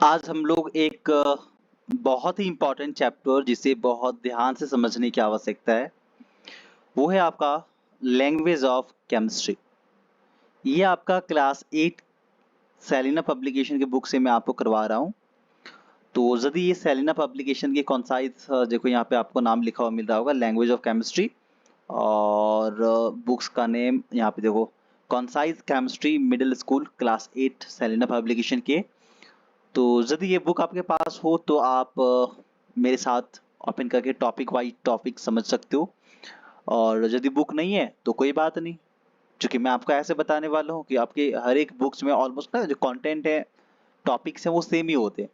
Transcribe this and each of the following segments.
आज हम लोग एक बहुत ही इम्पोर्टेंट चैप्टर जिसे बहुत ध्यान से समझने की आवश्यकता है, वो है आपका लैंग्वेज ऑफ केमिस्ट्री। ये आपका क्लास 8 सेलिना पब्लिकेशन की बुक से मैं आपको करवा रहा हूँ। तो यदि ये सेलिना पब्लिकेशन की कॉन्साइज देखो यहाँ पे आपको नाम लिखा हुआ मिल रहा होगा, लैंग्वेज ऑफ केमिस्ट्री। और बुक्स का नेम यहाँ पे देखो, concise chemistry middle school class 8 Selina publication के। तो यदि ये बुक आपके पास हो तो आप मेरे साथ ओपन करके टॉपिक वाइज टॉपिक समझ सकते हो। और यदि बुक नहीं है तो कोई बात नहीं, क्योंकि मैं आपको ऐसे बताने वाला हूँ कि आपके हर एक बुक्स में ऑलमोस्ट ना जो कंटेंट है, टॉपिक्स हैं, वो सेम ही होते हैं।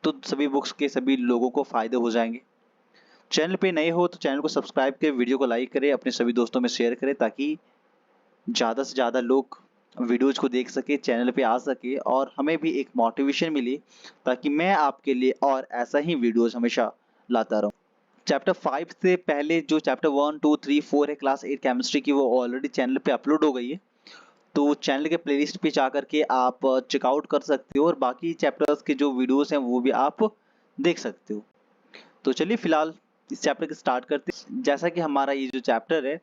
तो सभी बुक्स के सभी लोगों को फायदे हो जाएंगे। चैनल पे नए हो तो चैनल को सब्सक्राइब करें, वीडियो को लाइक करें, अपने सभी दोस्तों में शेयर करें, ताकि ज़्यादा से ज़्यादा लोग वीडियोज़ को देख सके, चैनल पे आ सके और हमें भी एक मोटिवेशन मिले, ताकि मैं आपके लिए और ऐसा ही वीडियोज़ हमेशा लाता रहूँ। चैप्टर 5 से पहले जो चैप्टर 1, 2, 3, 4 है क्लास 8 केमिस्ट्री की, वो ऑलरेडी चैनल पे अपलोड हो गई है। तो चैनल के प्लेलिस्ट पे जा करके आप चेकआउट कर सकते हो और बाकी चैप्टर्स के जो वीडियोज़ हैं वो भी आप देख सकते हो। तो चलिए फिलहाल इस चैप्टर को स्टार्ट करते हैं। जैसा कि हमारा ये जो चैप्टर है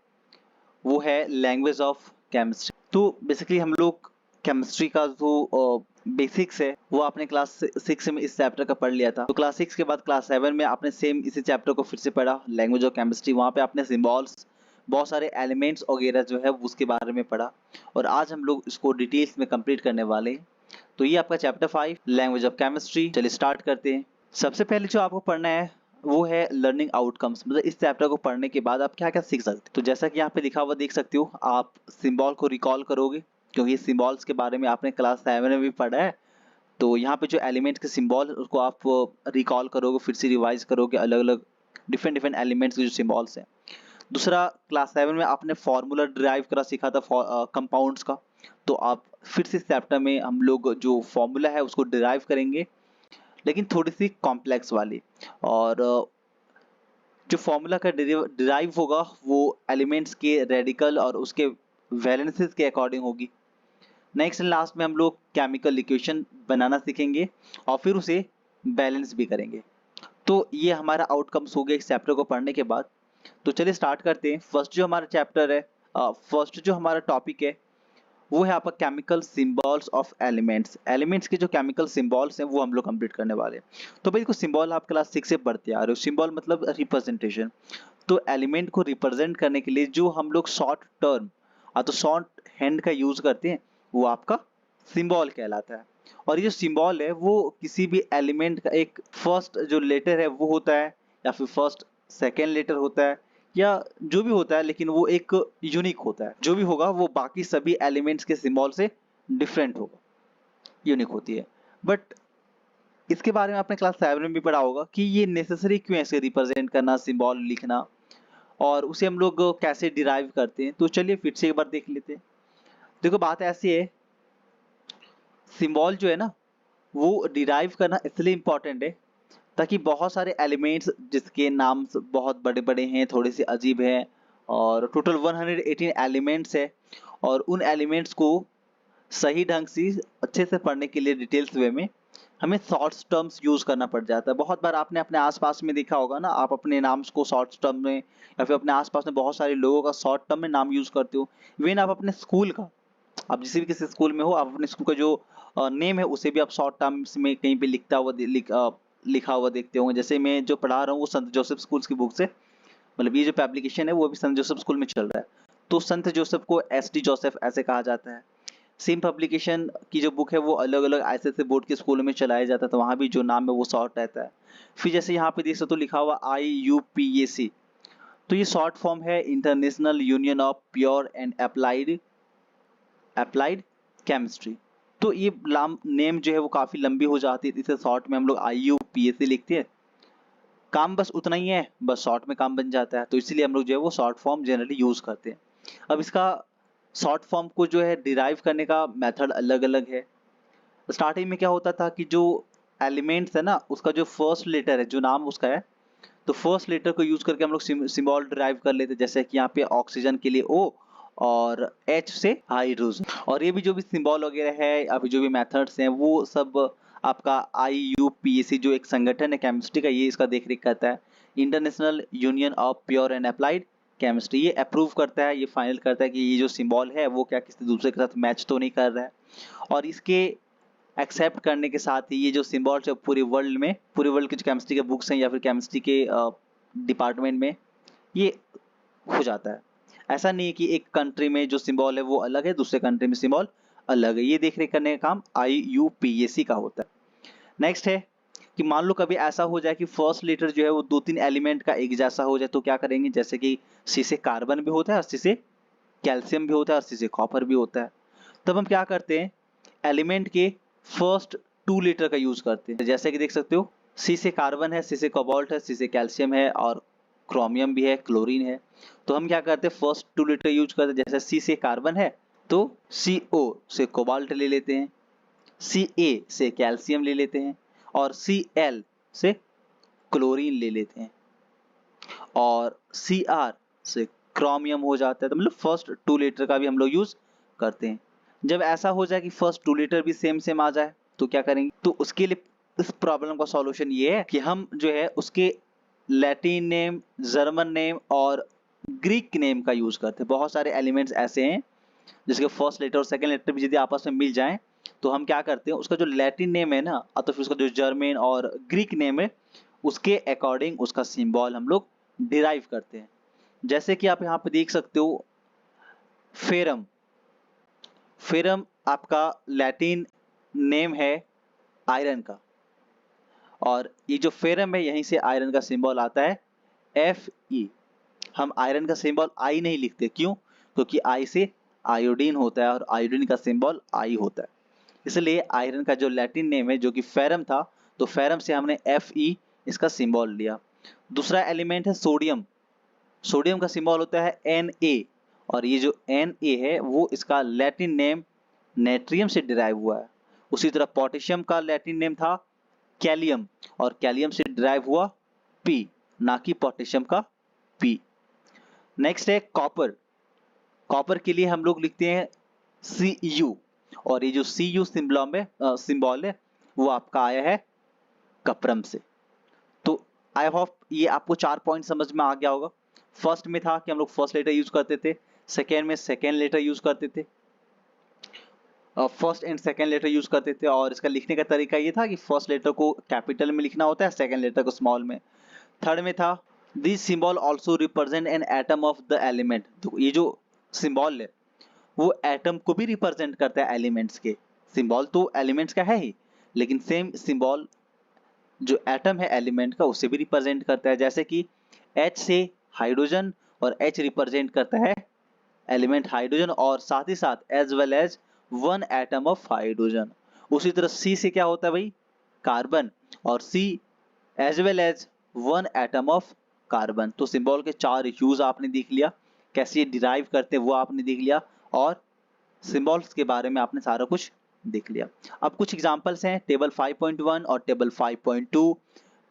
वो है लैंग्वेज ऑफ केमिस्ट्री। तो बेसिकली हम लोग केमिस्ट्री का जो बेसिक्स है वो आपने क्लास 6 में इस चैप्टर का पढ़ लिया था। तो क्लास 6 के बाद क्लास 7 में आपने सेम इसी चैप्टर को फिर से पढ़ा, लैंग्वेज ऑफ केमिस्ट्री। वहाँ पे आपने सिंबल्स, बहुत सारे एलिमेंट्स वगैरह जो है उसके बारे में पढ़ा, और आज हम लोग इसको डिटेल्स में कंप्लीट करने वाले हैं। तो ये आपका चैप्टर 5 लैंग्वेज ऑफ केमिस्ट्री। चलिए स्टार्ट करते हैं। सबसे पहले जो आपको पढ़ना है वो है लर्निंग आउटकम्स, मतलब इस चैप्टर को पढ़ने के बाद आप क्या क्या सीख सकते हो। तो जैसा कि यहाँ पे लिखा हुआ देख सकते हो, आप सिंबल को रिकॉल करोगे, क्योंकि सिंबल्स के बारे में आपने क्लास 7 में भी पढ़ा है। तो यहाँ पे जो एलिमेंट के सिंबल उसको आप रिकॉल करोगे, फिर से रिवाइज करोगे, अलग अलग डिफरेंट डिफरेंट एलिमेंट्स के जो सिंबल्स हैं। दूसरा, क्लास 7 में आपने फॉर्मूला डिराइव करा सीखा था कंपाउंड्स का। तो आप फिर से इस चैप्टर में हम लोग जो फॉर्मूला है उसको डिराइव करेंगे, लेकिन थोड़ी सी कॉम्प्लेक्स वाली। और जो फॉर्मूला का डिराइव होगा वो एलिमेंट्स के रेडिकल और उसके वैलेंसेस के अकॉर्डिंग होगी। नेक्स्ट एंड लास्ट में हम लोग केमिकल इक्वेशन बनाना सीखेंगे और फिर उसे बैलेंस भी करेंगे। तो ये हमारा आउटकम्स हो गए इस चैप्टर को पढ़ने के बाद। तो चलिए स्टार्ट करते हैं। फर्स्ट जो हमारा चैप्टर है, फर्स्ट जो हमारा टॉपिक है वो है आपका chemical symbols of elements. Elements के जो केमिकल सिंबल्स हैं वो हम लोग कंप्लीट करने वाले हैं। तो भाई देखो, सिंबल आप क्लास 6 से पढ़ते आ रहे हो। सिंबल मतलब रिप्रेजेंटेशन। तो एलिमेंट को रिप्रेजेंट करने के लिए जो हम लोग शॉर्ट टर्म तो शॉर्ट हैंड का यूज करते हैं वो आपका सिंबल कहलाता है। और ये जो सिंबल है वो किसी भी एलिमेंट का एक फर्स्ट जो लेटर है वो होता है, या फिर फर्स्ट सेकेंड लेटर होता है, या जो भी होता है, लेकिन वो एक यूनिक होता है। जो भी होगा वो बाकी सभी एलिमेंट्स के सिंबल से डिफरेंट होगा, यूनिक होती है। बट इसके बारे में आपने क्लास 7 में भी पढ़ा होगा कि ये नेसेसरी क्यों ऐसे रिप्रेजेंट करना, सिंबल लिखना, और उसे हम लोग कैसे डिराइव करते हैं। तो चलिए फिर से एक बार देख लेते हैं। देखो बात ऐसी है, सिंबल जो है ना वो डिराइव करना इसलिए इम्पोर्टेंट है ताकि बहुत सारे एलिमेंट्स जिसके नाम बहुत बड़े बड़े हैं, थोड़े से अजीब हैं, और टोटल 118 एलिमेंट्स है, और उन एलिमेंट्स को सही ढंग से अच्छे से पढ़ने के लिए डिटेल्स वे में हमें शॉर्ट टर्म्स यूज करना पड़ जाता है। बहुत बार आपने अपने आसपास में देखा होगा ना, आप अपने नाम को शॉर्ट टर्म में या फिर अपने आसपास में बहुत सारे लोगों का शॉर्ट टर्म में नाम यूज करते हो। इवन आप अपने स्कूल का, आप जिस भी किसी स्कूल में हो, आप अपने स्कूल का जो नेम है उसे भी आप शॉर्ट टर्म्स में कहीं पे लिखा हुआ देखते होंगे। जैसे मैं जो पढ़ा रहा हूँ वो संत जोसेफ स्कूल्स की बुक से, मतलब ये जो पब्लिकेशन है वो अभी संत जोसेफ स्कूल में चल रहा है। तो संत जोसेफ को एस डी जोसेफ ऐसे कहा जाता है। सेम पब्लिकेशन की जो बुक है वो अलग अलग आईसीएसई बोर्ड के स्कूलों में चलाया जाता है, तो वहाँ भी जो नाम है वो शॉर्ट रहता है। फिर जैसे यहाँ पे देख सकते हो लिखा हुआ IUPAC, तो ये शॉर्ट फॉर्म है international union of pure and applied chemistry. तो ये नेम जो है वो काफी लंबी हो जाती है, इसे शॉर्ट में हम लोग IUPAC लिखते हैं। काम बस उतना ही है, बस शॉर्ट में काम बन जाता है, तो इसलिए हम लोग जो है वो शॉर्ट फॉर्म जनरली यूज करते हैं। अब इसका शॉर्ट फॉर्म को जो है डिराइव करने का मेथड अलग अलग है। स्टार्टिंग में क्या होता था कि जो एलिमेंट्स है ना उसका जो फर्स्ट लेटर है, जो नाम उसका है, तो फर्स्ट लेटर को यूज करके हम लोग सिंबल डिराइव कर लेते, जैसे कि यहाँ पे ऑक्सीजन के लिए O और H से हाइड्रोजन। और ये भी जो भी सिंबल वगैरह है, अभी जो भी मेथड्स हैं वो सब आपका IUPAC जो एक संगठन है केमिस्ट्री का, ये इसका देख रेख करता है। International union of pure and applied chemistry, ये अप्रूव करता है, ये फाइनल करता है कि ये जो सिंबल है वो क्या किसी दूसरे के साथ मैच तो नहीं कर रहा है। और इसके एक्सेप्ट करने के साथ ही ये जो सिंबल्स है पूरे वर्ल्ड के जो केमिस्ट्री के बुक्स हैं या फिर केमिस्ट्री के डिपार्टमेंट में ये हो जाता है। ऐसा नहीं है कि एक कंट्री में जो सिंबल है वो अलग है, दूसरे कंट्री में सिंबल अलग है। ये देख रेख करने का काम IUPAC का होता है। नेक्स्ट है कि मान लो कभी ऐसा हो जाए कि फर्स्ट लेटर जो है वो 2-3 एलिमेंट का एक जैसा हो जाए, तो क्या करेंगे, जैसे कि C से कार्बन भी होता है और C से कैल्शियम भी होता है और C से कॉपर भी होता है। तब हम क्या करते हैं, एलिमेंट के फर्स्ट 2 लेटर का यूज करते हैं। जैसे कि देख सकते हो C से कार्बन है, C से कोबाल्ट है, C से कैल्शियम है और क्रोमियम भी है, क्लोरीन है। तो हम क्या करते हैं, फर्स्ट 2 लेटर यूज करते हैं। जैसे C से कार्बन है तो CO से कोबाल्ट ले लेते हैं, Ca से कैल्शियम ले लेते हैं और Cl से क्लोरीन ले लेते हैं और Cr से क्रोमियम हो जाता है। तो मतलब फर्स्ट 2 लेटर का भी हम लोग यूज करते हैं। जब ऐसा हो जाए कि फर्स्ट 2 लेटर भी सेम आ जाए तो क्या करेंगे, तो उसके लिए इस प्रॉब्लम का सॉल्यूशन ये है कि हम जो है उसके लैटिन नेम, जर्मन नेम और ग्रीक नेम का यूज करते हैं। बहुत सारे एलिमेंट्स ऐसे हैं जिसके फर्स्ट लेटर और सेकंड लेटर भी यदि आपस में मिल जाएं तो हम क्या करते हैं, उसका जो लैटिन नेम है ना, तो फिर उसका जो जर्मन और ग्रीक नेम है उसके अकॉर्डिंग उसका सिंबल हम लोग डिराइव करते हैं। जैसे कि आप यहाँ पे देख सकते हो फेरम, फेरम आपका लैटिन नेम है आयरन का, और ये जो फेरम है यहीं से आयरन का सिंबल आता है Fe। हम आयरन का सिंबल आई नहीं लिखते, क्यों, क्योंकि आई से आयोडीन होता है और आयोडीन का सिंबल आई होता है। इसलिए आयरन का जो लैटिन नेम है जो कि फेरम था, तो फेरम से हमने Fe इसका सिंबल लिया। दूसरा एलिमेंट है सोडियम, सोडियम का सिंबल होता है Na, और ये जो Na है वो इसका लैटिन नेम नेट्रियम से डिराइव हुआ है। उसी तरह पोटेशियम का लैटिन नेम था कैलियम, और कैलियम से डिराइव हुआ P, ना कि पोटेशियम का P। नेक्स्ट है कॉपर, कॉपर के लिए हम लोग लिखते हैं Cu, और ये जो Cu सिंबल है वो आपका आया है कपरम से। तो आई होप ये आपको 4 पॉइंट समझ में आ गया होगा। फर्स्ट में था कि हम लोग फर्स्ट लेटर यूज करते थे, सेकेंड में सेकेंड लेटर यूज करते थे, first and second letter use करते थे, और इसका लिखने का तरीका ये था कि फर्स्ट लेटर को कैपिटल में लिखना होता है, सेकेंड लेटर को स्मॉल में। थर्ड में था this symbol also represent an atom of the element, तो ये जो सिंबल है वो एटम को भी रिप्रेजेंट करता है एलिमेंट्स के। सिंबल तो एलिमेंट्स का है ही, लेकिन सेम सिंबल जो एटम है एलिमेंट का उसे भी रिप्रेजेंट करता है। जैसे कि H से हाइड्रोजन, और H रिप्रेजेंट करता है एलिमेंट हाइड्रोजन और साथ ही साथ as well as 1 atom of hydrogen. उसी तरह C से क्या होता है भाई, कार्बन, और C as well as 1 atom of carbon. तो सिंबल के 4 यूज आपने देख लिया, कैसे डिराइव करते हैं वो आपने देख लिया, और सिंबल्स के बारे में आपने सारा कुछ देख लिया। अब कुछ एग्जांपल्स हैं टेबल 5.1 और टेबल 5.2।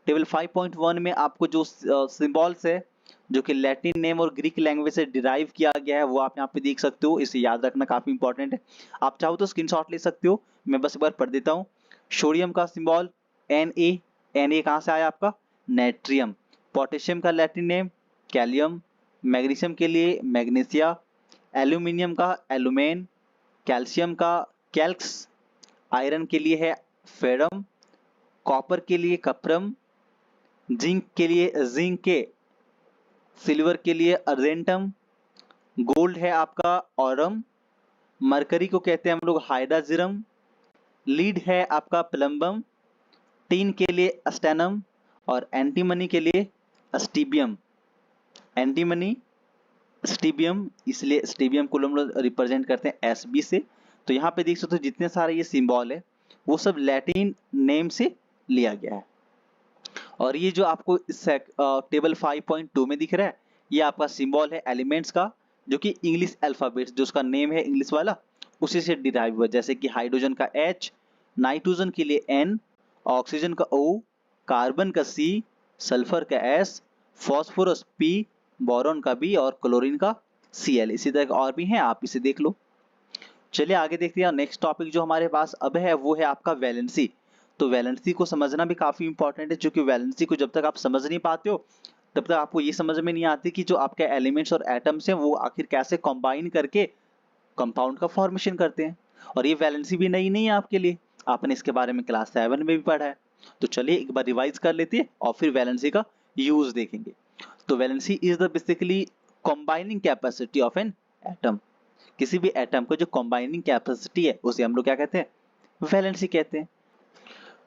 टेबल 5.1 में आपको जो सिंबल्स है जो कि लैटिन नेम और ग्रीक लैंग्वेज से डिराइव किया गया है वो आप यहाँ पे देख सकते हो, इसे याद रखना काफी इंपॉर्टेंट है। आप चाहो तो स्क्रीनशॉट ले सकते हो, मैं बस एक बार पढ़ देता हूँ। सोडियम का सिंबल Na, Na कहाँ से आया आपका, नेट्रियम। पोटेशियम का लैटिन नेम कैलियम, मैग्नीशियम के लिए मैग्नीशिया, एल्यूमिनियम का एलुमेन, कैल्शियम का कैल्क्स, आयरन के लिए है फेरम, कॉपर के लिए कपरम, जिंक के लिए जिंके, सिल्वर के लिए अर्जेंटम, गोल्ड है आपका ऑरम, मरकरी को कहते हैं हम लोग हाइड्राजिरम, लीड है आपका प्लम्बम, टीन के लिए अस्टेनम, और एंटीमनी के लिए अस्टीबियम। एंटीमनी स्टीबियम, इसलिए स्टीबियम को हम लोग रिप्रेजेंट करते हैं Sb से। तो यहाँ पे देख सकते हो जितने सारे ये सिंबल है वो सब लैटिन नेम से लिया गया है। और ये जो आपको इस टेबल 5.2 में दिख रहा है ये आपका सिंबल है एलिमेंट्स का, जो कि इंग्लिश अल्फाबेट जो उसका नेम है इंग्लिश वाला उसी से डिराइव हुआ। जैसे कि हाइड्रोजन का H, नाइट्रोजन के लिए N, ऑक्सीजन का O, कार्बन का C, सल्फर का S, फॉस्फोरस P, बोरॉन का B और क्लोरीन का Cl। इसी तरह और भी हैं, आप इसे देख लो। चलिए आगे देखते हैं। नेक्स्ट टॉपिक जो हमारे पास अब है वो है आपका वैलेंसी। तो वैलेंसी को समझना भी काफी इंपॉर्टेंट है, क्योंकि वैलेंसी को जब तक आप समझ नहीं पाते हो तब तक आपको ये समझ में नहीं आती कि जो आपके एलिमेंट्स और एटम्स हैं वो आखिर कैसे कंबाइन करके कंपाउंड का फॉर्मेशन करते हैं। और ये वैलेंसी भी नई नहीं है आपके लिए, आपने इसके बारे में क्लास 7 में भी पढ़ा है। तो चलिए एक बार रिवाइज कर लेते हैं और फिर वैलेंसी का यूज देखेंगे। तो valency is the basically combining capacity of an atom. किसी भी एटम को जो कंबाइनिंग कैपेसिटी है उसे हम लोग क्या कहते हैं, वैलेंसी कहते हैं।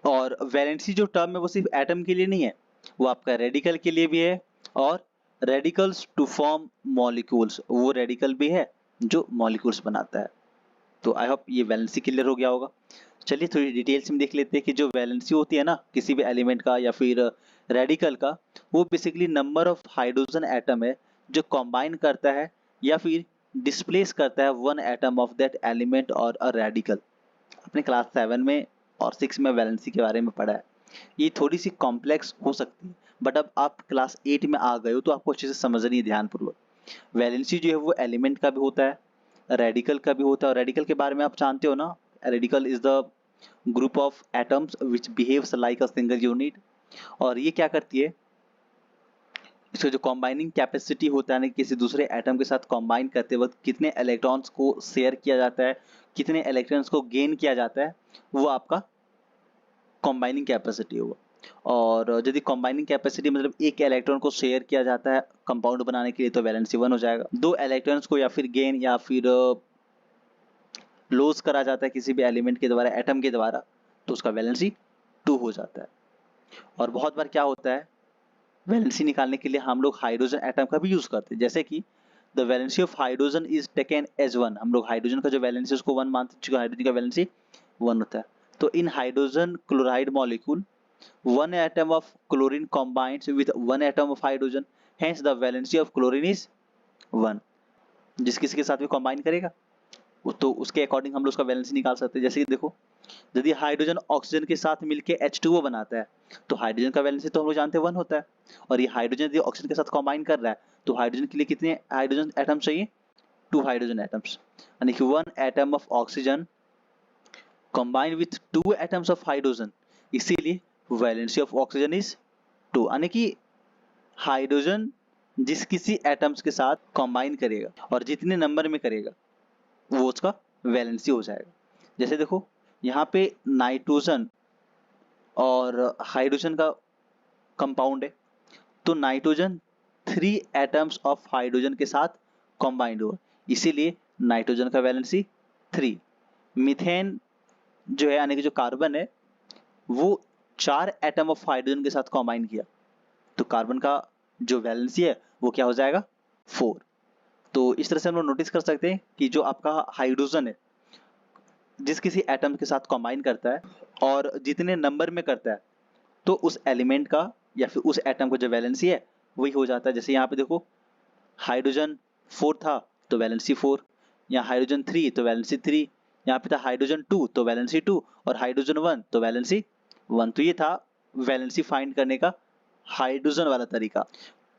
और वैलेंसी जो टर्म है वो सिर्फ एटम के लिए नहीं है, वो आपका रेडिकल के लिए भी है, और रेडिकल्स टू फॉर्म मॉलिक्यूल्स, वो रेडिकल भी है जो मॉलिक्यूल्स बनाता है। तो आई होप ये वैलेंसी क्लियर हो गया होगा। चलिए थोड़ी डिटेल्स में देख लेते हैं कि जो वैलेंसी होती है ना किसी भी एलिमेंट का या फिर रेडिकल का, वो basically number of hydrogen atom है जो कंबाइन करता है या फिर डिस्प्लेस करता है one atom of that element और अ रेडिकल। अपने क्लास 7 में और 6 में वैलेंसी के बारे में पढ़ा है। ये थोड़ी सी कॉम्प्लेक्स हो सकती है, बट अब आप क्लास 8 में आ गए हो तो आपको अच्छे से समझनी है ध्यानपूर्वक। वैलेंसी जो है वो एलिमेंट का भी होता है, रेडिकल का भी होता है। और रेडिकल के बारे में आप जानते हो ना, radical is the group of atoms which behaves like a single unit. और ये क्या करती है, इसका जो कॉम्बाइनिंग कैपेसिटी होता है ना, किसी दूसरे एटम के साथ कॉम्बाइन करते वक्त कितने इलेक्ट्रॉन्स को शेयर किया जाता है, कितने इलेक्ट्रॉन्स को गेन किया जाता है, वो आपका कॉम्बाइनिंग कैपेसिटी होगा। और यदि कॉम्बाइनिंग कैपेसिटी मतलब एक इलेक्ट्रॉन को शेयर किया जाता है कंपाउंड बनाने के लिए तो वैलेंसी 1 हो जाएगा। दो इलेक्ट्रॉन्स को या फिर गेन या फिर लॉस करा जाता है किसी भी एलिमेंट के द्वारा, एटम के द्वारा, तो उसका वैलेंसी 2 हो जाता है। और बहुत बार क्या होता है, वैलेंसी निकालने के लिए हम लोग हाइड्रोजन एटम का भी यूज करते हैं, जैसे कि the valency of hydrogen is taken as 1। हम लोग हाइड्रोजन का जो वैलेंसी उसको 1 मानते हैं, क्योंकि हाइड्रोजन का वैलेंसी 1 होता है। तो इन hydrogen chloride molecule one atom of chlorine combines with one atom of hydrogen, hence the valency of chlorine is 1। जिस किसी के साथ भी कंबाइन करेगा तो उसके अकॉर्डिंग हम लोग उसका वैलेंसी निकाल सकते हैं। जैसे कि देखो, यदि हाइड्रोजन ऑक्सीजन के साथ मिलके H2O बनाता है तो हाइड्रोजन का वैलेंसी तो हम लोग जानते हैं 1 होता है। और ये हाइड्रोजन यदि ऑक्सीजन के साथ कंबाइन कर रहा है तो हाइड्रोजन के लिए कितने हाइड्रोजन एटम चाहिए, 2 हाइड्रोजन एटम्स। यानी कि 1 atom of oxygen combine with 2 atoms of hydrogen, इसीलिए वैलेंसी ऑफ ऑक्सीजन इज 2। यानी कि हाइड्रोजन जिस किसी एटम्स के साथ कंबाइन करेगा और जितने नंबर में करेगा वो उसका वैलेंसी हो जाएगा। जैसे देखो यहाँ पे नाइट्रोजन और हाइड्रोजन का कंपाउंड है, तो नाइट्रोजन 3 एटम्स ऑफ हाइड्रोजन के साथ कंबाइंड हुआ, इसीलिए नाइट्रोजन का वैलेंसी 3। मीथेन जो है यानी कि जो कार्बन है वो 4 एटम ऑफ हाइड्रोजन के साथ कंबाइन किया, तो कार्बन का जो वैलेंसी है वो क्या हो जाएगा, 4। तो इस तरह से हम लोग नोटिस कर सकते हैं कि जो आपका हाइड्रोजन है जिस किसी एटम के साथ कंबाइन करता है और जितने नंबर में करता है तो उस एलिमेंट का या फिर उस एटम का जो वैलेंसी है वही हो जाता है। जैसे यहाँ पे देखो हाइड्रोजन 4 था तो वैलेंसी 4, यहाँ हाइड्रोजन 3 तो वैलेंसी 3, यहाँ पे था हाइड्रोजन 2 तो वैलेंसी 2, और हाइड्रोजन 1 तो वैलेंसी 1। तो ये था वैलेंसी फाइंड करने का हाइड्रोजन वाला तरीका।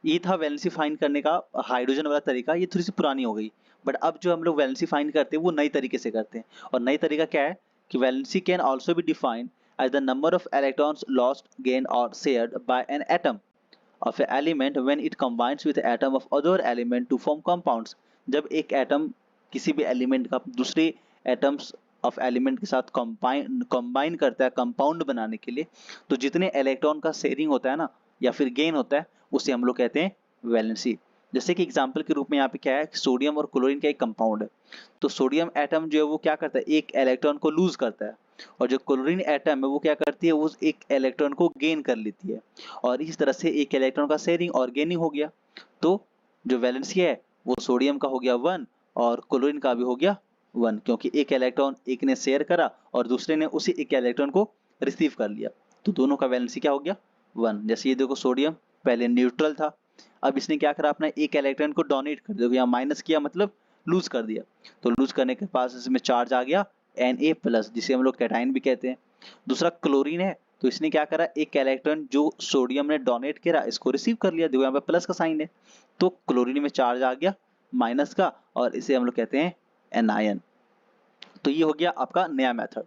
ये था वैलेंसी फाइंड करने का हाइड्रोजन वाला तरीका, ये थोड़ी सी पुरानी हो गई। बट अब जो हम लोग वैलेंसी फाइंड करते हैं वो नई तरीके से करते हैं। और नई तरीका क्या है कि valency can also be defined as the number of electrons lost, gain और shared by an atom of an element when it combines with atom of other element to form compounds। जब एक एटम किसी भी element का दूसरे atoms of element के साथ combine करता है कंपाउंड बनाने के लिए, तो जितने इलेक्ट्रॉन का शेयरिंग होता है ना या फिर गेन होता है उसे हम लोग कहते हैं वैलेंसी। जैसे कि एग्जांपल के रूप में यहाँ पे क्या है, सोडियम और क्लोरीन का एक कंपाउंड है, तो सोडियम एटम जो है वो क्या करता है, एक इलेक्ट्रॉन को लूज करता है, और जो क्लोरीन एटम है वो क्या करती है, वो एक इलेक्ट्रॉन को गेन कर लेती है, और इस तरह से एक इलेक्ट्रॉन का शेयरिंग और गेनिंग हो गया। तो जो वैलेंसी है वो सोडियम का हो गया 1 और क्लोरीन का भी हो गया 1, क्योंकि एक इलेक्ट्रॉन एक ने शेयर करा और दूसरे ने उसी एक इलेक्ट्रॉन को रिसीव कर लिया, तो दोनों का वैलेंसी क्या हो गया, 1। जैसे ये देखो सोडियम पहले न्यूट्रल था, अब इसने क्या करा, अपना एक इलेक्ट्रॉन को डोनेट कर दिया, यहाँ माइनस किया मतलब लूज कर दिया, तो लूज करने के पास इसमें चार्ज आ गया Na+, जिसे हम लोग कैटाइन भी कहते हैं। दूसरा क्लोरीन है, तो इसने क्या करा, एक इलेक्ट्रॉन जो सोडियम ने डोनेट करा इसको रिसीव कर लिया, देखो यहाँ पे प्लस का साइन है, तो क्लोरीन में चार्ज आ गया माइनस का, और इसे हम लोग कहते हैं एनायन। तो ये हो गया आपका नया मेथड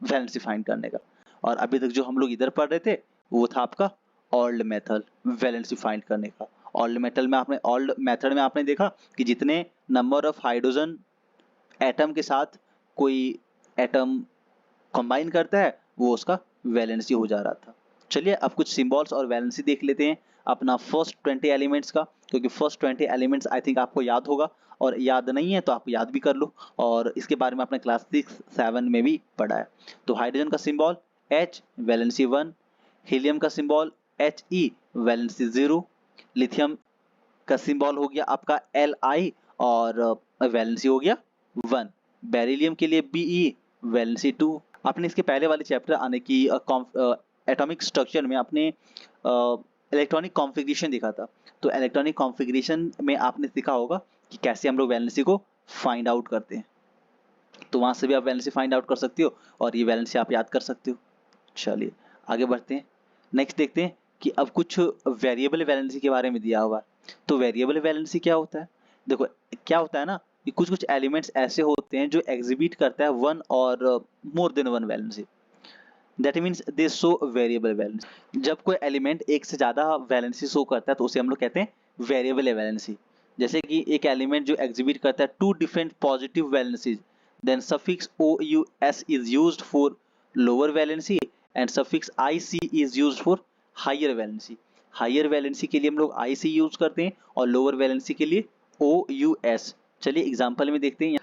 वैलेंसी फाइंड करने का। और अभी तक जो हम लोग इधर पढ़ रहे थे वो था आपका ओल्ड मेथड वैलेंसी फाइंड करने का। ओल्ड मेथड में आपने देखा कि जितने नंबर ऑफ हाइड्रोजन एटम के साथ कोई एटम कंबाइन करता है वो उसका वैलेंसी हो जा रहा था। चलिए अब कुछ सिंबल्स और वैलेंसी देख लेते हैं अपना फर्स्ट 20 एलिमेंट्स का, क्योंकि फर्स्ट 20 एलिमेंट्स आई थिंक आपको याद होगा, और याद नहीं है तो आप याद भी कर लो, और इसके बारे में आपने क्लास 6-7 में भी पढ़ा है। तो हाइड्रोजन का सिंबल H वैलेंसी 1, हीलियम का सिंबल He वैलेंसी 0, लिथियम का सिंबल हो गया आपका Li और वैलेंसी हो गया 1, बेरिलियम के लिए Be वैलेंसी 2। आपने इसके पहले वाले चैप्टर आने की एटॉमिक स्ट्रक्चर में आपने इलेक्ट्रॉनिक कॉन्फ़िगरेशन देखा था, तो इलेक्ट्रॉनिक कॉन्फ़िगरेशन में आपने सीखा होगा कि कैसे हम लोग वैलेंसी को फाइंड आउट करते हैं, तो वहां से भी आप वैलेंसी फाइंड आउट कर सकते हो और ये वैलेंसी आप याद कर सकते हो। चलिए आगे बढ़ते हैं, नेक्स्ट देखते हैं कि अब कुछ वेरिएबल वैलेंसी के बारे में दिया हुआ है। तो वेरिएबल वैलेंसी क्या होता है? देखो क्या होता है ना कि कुछ कुछ एलिमेंट्स ऐसे होते हैं जो एग्जिबिट करता है वन और more than one valency, that means they show variable valency. जब कोई एलिमेंट एक से ज्यादा वैलेंसी शो करता है तो उसे हम लोग कहते हैं वेरिएबल वैलेंसी। जैसे कि एक एलिमेंट जो एग्जिबिट करता है two different positive valencies, then suffix OUS is used for lower valency and suffix IC is used for higher valency. Higher valency के लिए हम लोग IC यूज करते हैं और लोअर वैलेंसी के लिए OUS। चलिए एग्जांपल में देखते हैं।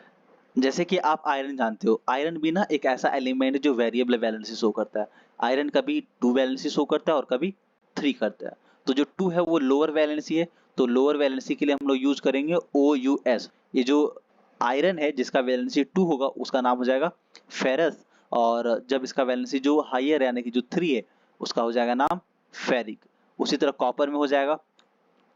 जैसे कि आप आयरन जानते हो, आयरन भी ना एक ऐसा एलिमेंट जो वेरिएबल वैलेंसी शो करता है। आयरन कभी 2 वैलेंसी शो करता है और कभी 3 करता है। तो जो 2 है वो लोअर वैलेंसी है, तो लोअर वैलेंसी के लिए हम लोग यूज करेंगे OUS। ये जो आयरन है जिसका वैलेंसी 2 होगा उसका नाम हो जाएगा फेरस, और जब इसका वैलेंसी जो हायर यानी कि जो 3 है उसका हो जाएगा नाम फेरिक। उसी तरह कॉपर में हो जाएगा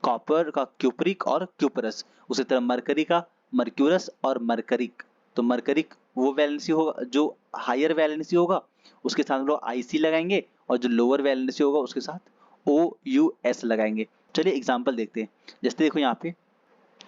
कॉपर का क्यूपरिक और क्यूपरस, उसी तरह मरकरी का मर्क्यूरस और मरकरिक। तो मरकरिक वो वैलेंसी होगा जो हायर वैलेंसी होगा, उसके साथ हम लोग IC लगाएंगे, और जो लोअर वैलेंसी होगा उसके साथ OUS लगाएंगे। चलिए एग्जांपल देखते हैं। जैसे देखो यहाँ पे,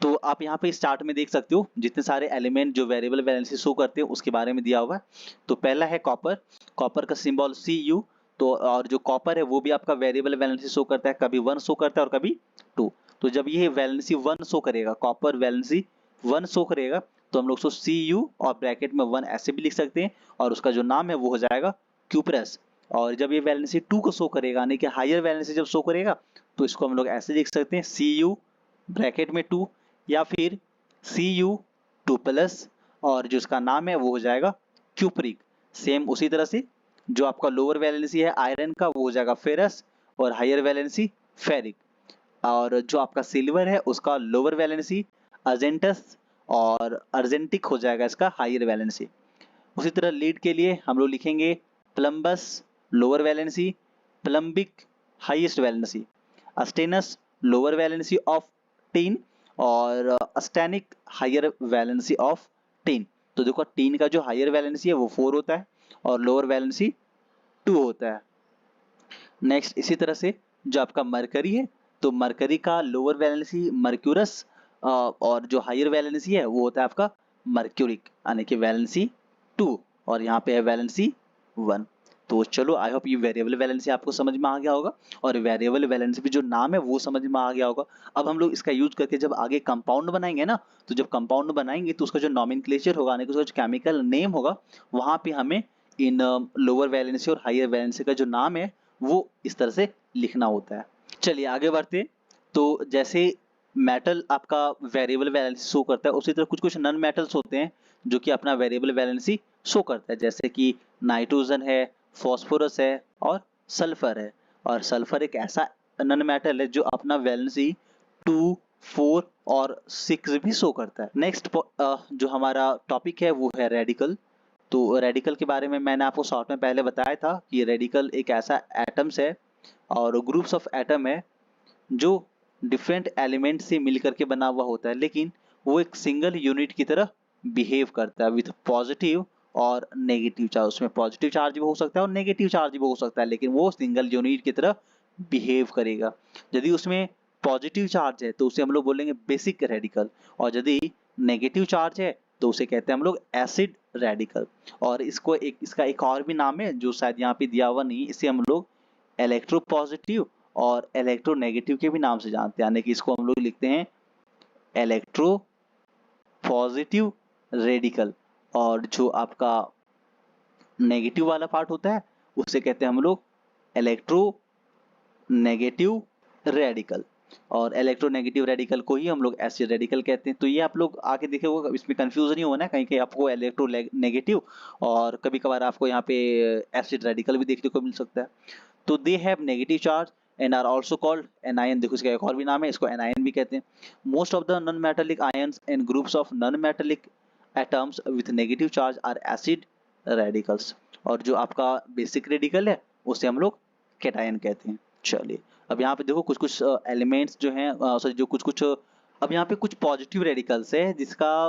तो आप यहाँ पे स्टार्ट में देख सकते हो जितने सारे एलिमेंट जो वेरिएबल वैलेंसी शो करते हैं उसके बारे में दिया हुआ है। तो पहला है कॉपर, कॉपर का सिंबल Cu। तो और जो कॉपर है वो भी आपका वेरिएबल वैलेंसी शो करता है, कभी 1 शो करता है और कभी 2। तो जब ये वैलेंसी 1 शो करेगा, कॉपर वैलेंसी 1 शो करेगा, तो हम लोग सो Cu और ब्रैकेट में 1 ऐसे भी लिख सकते हैं, और उसका जो नाम है वो हो जाएगा क्यूपरस। और जब ये वैलेंसी 2 को शो करेगा यानी कि हायर वैलेंसी जब शो करेगा, तो इसको हम लोग ऐसे लिख सकते हैं Cu ब्रैकेट में 2, या फिर Cu2+ और जो इसका नाम है वो हो जाएगा क्यूपरिक। सेम उसी तरह से जो आपका लोअर वैलेंसी है आयरन का वो हो जाएगा फेरस, और हायर वैलेंसी फेरिक। और जो आपका सिल्वर है उसका लोअर वैलेंसी अर्जेंटस और अर्जेंटिक हो जाएगा इसका हायर वैलेंसी। उसी तरह लीड के लिए हम लोग लिखेंगे plumbous lower valency, plumbic highest valency, stannous lower valency of tin, और stannic higher valency of tin. तो देखो टीन का जो हायर वैलेंसी है वो 4 होता है और लोअर वैलेंसी 2 होता है। नेक्स्ट इसी तरह से जो आपका मरकरी है, तो मरकरी का लोअर वैलेंसी मर्क्यूरस और जो हायर वैलेंसी है वो होता है आपका मर्क्यूरिक यानी कि वैलेंसी 2, और यहाँ पे है वैलेंसी 1। तो चलो आई होप ये वेरिएबल वैलेंसी आपको समझ में आ गया होगा, और वेरिएबल वैलेंसी भी जो नाम है वो समझ में आ गया होगा। अब हम लोग इसका यूज करके जब आगे कंपाउंड बनाएंगे ना, तो जब कंपाउंड बनाएंगे तो उसका जो नॉमेनक्लेचर होगा यानी कि उसका जो केमिकल नेम होगा, वहां पे हमें इन लोअर वैलेंसी और हायर वैलेंसी का जो नाम है वो इस तरह से लिखना होता है। चलिए आगे बढ़ते। तो जैसे मेटल आपका वेरिएबल वैलेंसी शो करता है, उसी तरह कुछ कुछ नॉन मेटल्स होते हैं जो कि अपना वेरिएबल वैलेंसी शो करता है, जैसे कि नाइट्रोजन है, फास्फोरस है और सल्फर है। और सल्फर एक ऐसा नॉन मेटल है जो अपना वैलेंसी 2, 4 और 6 भी शो करता है। नेक्स्ट जो हमारा टॉपिक है वो है रेडिकल। तो रेडिकल के बारे में मैंने आपको शॉर्ट में पहले बताया था कि रेडिकल एक ऐसा एटम्स है और ग्रुप्स ऑफ एटम है जो डिफरेंट एलिमेंट से मिलकर के बना हुआ होता है, लेकिन वो एक सिंगल यूनिट की तरह बिहेव करता है विथ पॉजिटिव और नेगेटिव चार्ज। उसमें पॉजिटिव चार्ज भी हो सकता है और नेगेटिव चार्ज भी हो सकता है, लेकिन वो सिंगल यूनिट की तरह बिहेव करेगा। यदि उसमें पॉजिटिव चार्ज है तो उसे हम लोग बोलेंगे बेसिक रेडिकल, और यदि नेगेटिव चार्ज है तो उसे कहते हैं हम लोग एसिड रेडिकल। और इसका एक और भी नाम है जो शायद यहाँ पे दिया हुआ नहीं, इसे हम लोग इलेक्ट्रोपॉजिटिव और इलेक्ट्रोनेगेटिव के भी नाम से जानते हैं, यानी कि इसको हम लोग लिखते हैं इलेक्ट्रो पॉजिटिव रेडिकल। और जो आपका नेगेटिव वाला पार्ट होता है उसे कहते हैं हम लोग इलेक्ट्रो नेगेटिव रेडिकल। और इलेक्ट्रोनेगेटिव रेडिकल को ही हम लोग एसिड रेडिकल कहते हैं। तो ये आप लोग आके देखे होगा, इसमें कंफ्यूजन नहीं होना है, कहीं कहीं आपको इलेक्ट्रो नेगेटिव और कभी कभार आपको यहाँ पे एसिड रेडिकल भी देखने को मिल सकता है। तो they have negative charge and are also called anion. देखो इसका एक और भी नाम है, इसको एनायन भी कहते हैं। Most of the non metallic ions and groups of non metallic atoms with negative charge are acid radicals. और जो आपका बेसिक रेडिकल है उसे हम लोग कैटायन कहते हैं। चलिए अब यहाँ पे देखो कुछ कुछ एलिमेंट्स जो हैं, सॉरी जो कुछ कुछ अब यहाँ पे कुछ पॉजिटिव रेडिकल्स है जिसका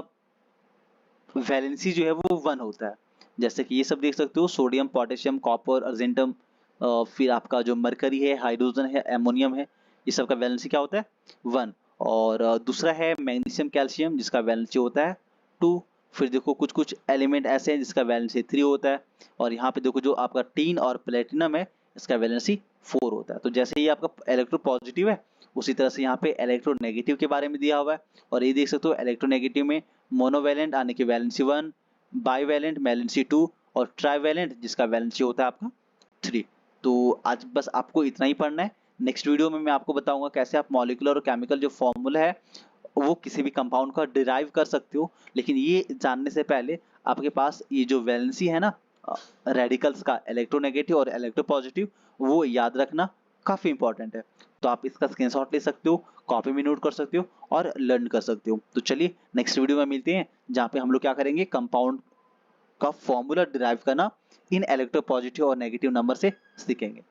वैलेंसी जो है वो 1 होता है। जैसे कि ये सब देख सकते हो, सोडियम, पोटेशियम, कॉपर, अर्जेंटम, फिर आपका जो मरकरी है, हाइड्रोजन है, एमोनियम है, ये सब का वैलेंसी क्या होता है 1। और दूसरा है मैग्नीशियम, कैल्शियम, जिसका वैलेंसी होता है 2। फिर देखो कुछ कुछ एलिमेंट ऐसे हैं जिसका वैलेंसी 3 होता है। और यहाँ पे देखो जो आपका टीन और प्लेटिनम है इसका वैलेंसी 4 होता है। तो जैसे ये आपका इलेक्ट्रो पॉजिटिव है उसी तरह से यहाँ पे इलेक्ट्रो नेगेटिव के बारे में दिया हुआ है। और ये देख सकते हो इलेक्ट्रो नेगेटिव में मोनोवैलेंट आने की वैलेंसी 1, बाईवैलेंट वैलेंसी 2 और ट्राईवैलेंट जिसका वैलेंसी होता है आपका 3। तो आज बस आपको इतना ही पढ़ना है। नेक्स्ट वीडियो में मैं आपको बताऊंगा कैसे आप मॉलिक्यूलर और केमिकल जो फॉर्मूला है वो किसी भी कंपाउंड का डिराइव कर सकते हो। लेकिन ये जानने से पहले आपके पास ये जो वैलेंसी है ना रेडिकल्स का, इलेक्ट्रोनेगेटिव और इलेक्ट्रोपॉजिटिव, वो याद रखना काफी इंपॉर्टेंट है। तो आप इसका स्क्रीनशॉट ले सकते हो, कॉपी में नोट कर सकते हो और लर्न कर सकते हो। तो चलिए नेक्स्ट वीडियो में मिलते हैं जहाँ पे हम लोग क्या करेंगे, कंपाउंड का फॉर्मूला डिराइव करना इन इलेक्ट्रोपॉजिटिव और नेगेटिव नंबर से सीखेंगे।